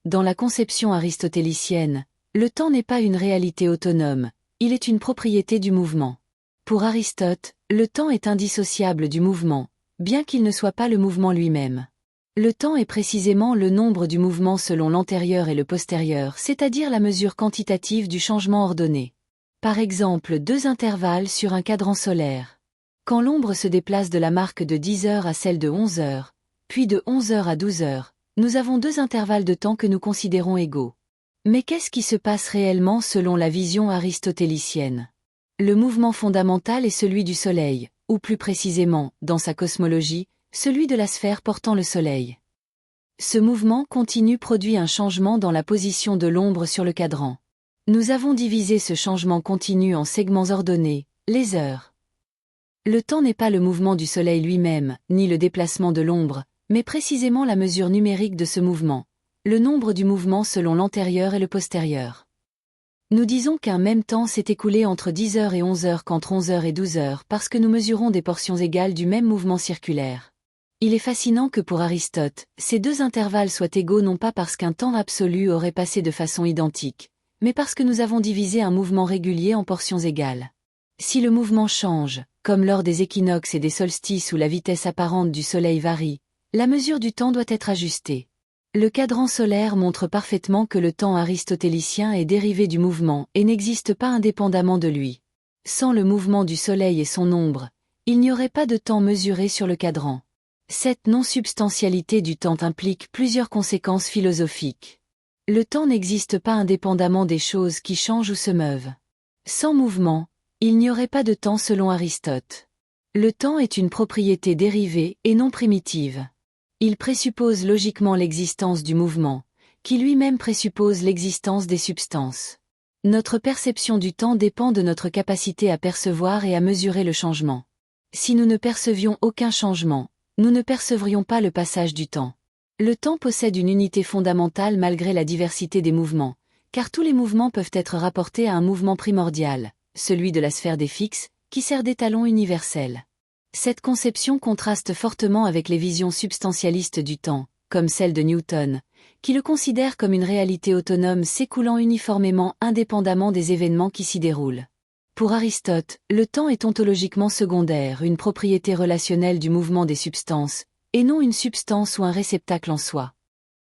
Dans la conception aristotélicienne, le temps n'est pas une réalité autonome, il est une propriété du mouvement. Pour Aristote, le temps est indissociable du mouvement, bien qu'il ne soit pas le mouvement lui-même. Le temps est précisément le nombre du mouvement selon l'antérieur et le postérieur, c'est-à-dire la mesure quantitative du changement ordonné. Par exemple, 2 intervalles sur un cadran solaire. Quand l'ombre se déplace de la marque de 10 heures à celle de 11 heures, puis de 11 heures à 12 heures, nous avons 2 intervalles de temps que nous considérons égaux. Mais qu'est-ce qui se passe réellement selon la vision aristotélicienne? Le mouvement fondamental est celui du Soleil, ou plus précisément, dans sa cosmologie, celui de la sphère portant le Soleil. Ce mouvement continu produit un changement dans la position de l'ombre sur le cadran. Nous avons divisé ce changement continu en segments ordonnés, les heures. Le temps n'est pas le mouvement du Soleil lui-même, ni le déplacement de l'ombre, mais précisément la mesure numérique de ce mouvement, le nombre du mouvement selon l'antérieur et le postérieur. Nous disons qu'un même temps s'est écoulé entre 10 heures et 11 heures qu'entre 11 heures et 12 heures parce que nous mesurons des portions égales du même mouvement circulaire. Il est fascinant que pour Aristote, ces 2 intervalles soient égaux non pas parce qu'un temps absolu aurait passé de façon identique, mais parce que nous avons divisé un mouvement régulier en portions égales. Si le mouvement change, comme lors des équinoxes et des solstices où la vitesse apparente du Soleil varie, la mesure du temps doit être ajustée. Le cadran solaire montre parfaitement que le temps aristotélicien est dérivé du mouvement et n'existe pas indépendamment de lui. Sans le mouvement du Soleil et son ombre, il n'y aurait pas de temps mesuré sur le cadran. Cette non-substantialité du temps implique plusieurs conséquences philosophiques. Le temps n'existe pas indépendamment des choses qui changent ou se meuvent. Sans mouvement, il n'y aurait pas de temps selon Aristote. Le temps est une propriété dérivée et non primitive. Il présuppose logiquement l'existence du mouvement, qui lui-même présuppose l'existence des substances. Notre perception du temps dépend de notre capacité à percevoir et à mesurer le changement. Si nous ne percevions aucun changement, nous ne percevrions pas le passage du temps. Le temps possède une unité fondamentale malgré la diversité des mouvements, car tous les mouvements peuvent être rapportés à un mouvement primordial, celui de la sphère des fixes, qui sert d'étalon universel. Cette conception contraste fortement avec les visions substantialistes du temps, comme celle de Newton, qui le considère comme une réalité autonome s'écoulant uniformément indépendamment des événements qui s'y déroulent. Pour Aristote, le temps est ontologiquement secondaire, une propriété relationnelle du mouvement des substances, et non une substance ou un réceptacle en soi.